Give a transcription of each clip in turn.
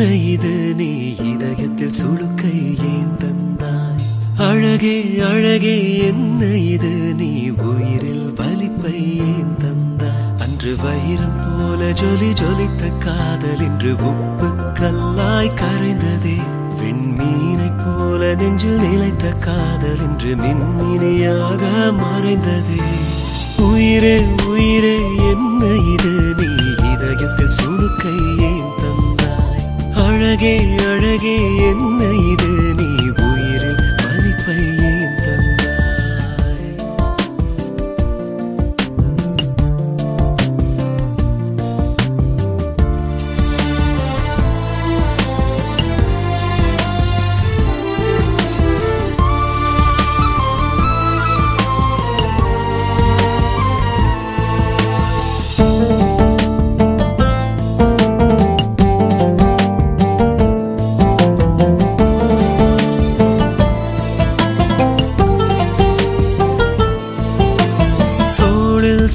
என்ன இது நீ இதயத்தில் சுழுக்கை ஏன் தந்தாய்? அழகே அழகே என்ன இது நீ உயிரில் வலிப்பை ஏன் தந்தாய்? அன்று வைரம் போல ஜொலி ஜொலித்த காதல் இன்று உப்பு கல்லாய் கரைந்ததே. விண்மீனை போல நெஞ்சில் நிலைத்த காதல் இன்று மின்மினியாக மறைந்ததே. உயிரே உயிரே என்ன இது நீ இதயத்தில் சுழுக்கை ஏன் தந்தாய்? அழகே அழகே என்ன இது நீ உயிரில் வலிப்பை ஏன் தந்தாய்?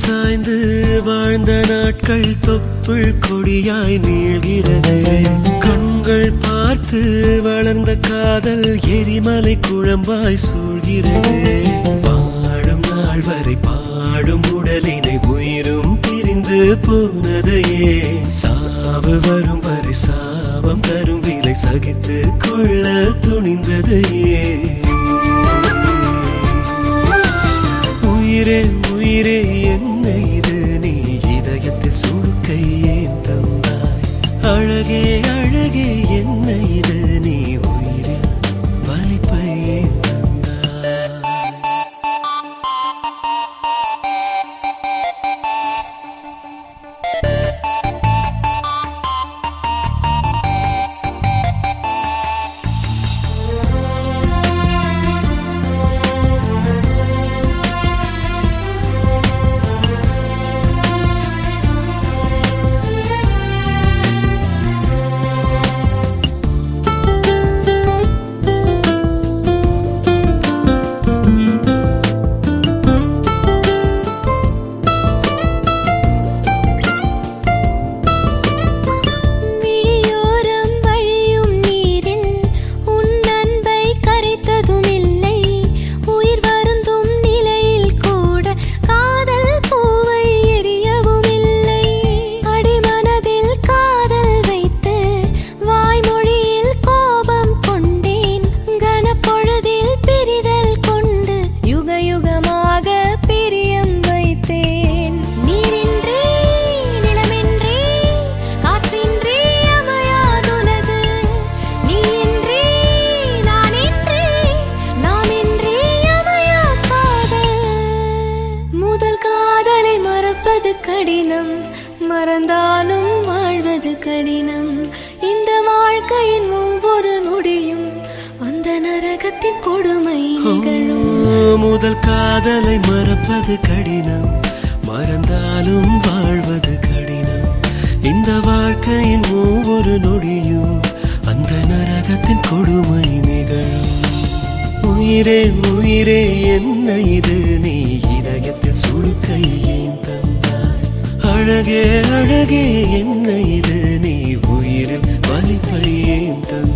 சாய்ந்து வாழ்ந்த நாட்கள் தொப்புள் கொடியாய் நீள்கிறது. கண்கள் பார்த்து வளர்ந்த காதல் எரிமலை குழம்பாய் சூழ்கிறது. வாழும் நாள் வரை பாடும் உடலினை உயிரும் பிரிந்து போனது ஏன்? சாவு வரும் வரை சாபம் தரும் விலை சகித்து கொள்ள துணிந்தது ஏன்? உயிரே உயிரே என்ன இது நீ இதயத்தில் சுழுக்கை ஏன் தந்தாய்? அழகே அழகே என்ன இது நீ உயிரில் வலிப்பை ஏன் தந்தாய்? கடினம், மறந்தாலும் வாழ்வது கடினம். இந்த வாழ்க்கையின் ஒவ்வொரு நொடியும் அந்த நரகத்தின் கொடுமை நிகழும். முதல் காதலை மறப்பது கடினம், மறந்தாலும் வாழ்வது கடினம். இந்த வாழ்க்கையின் ஒவ்வொரு நொடியும் அந்த நரகத்தின் கொடுமை நிகழும். உயிரே உயிரே என்ன இது நீ இதயத்தில் சுழுக்கை ஏன் தந்தாய்? அழகே அழகே என்ன இது நீ உயிரில் வலிப்பை ஏன் தந்தாய்?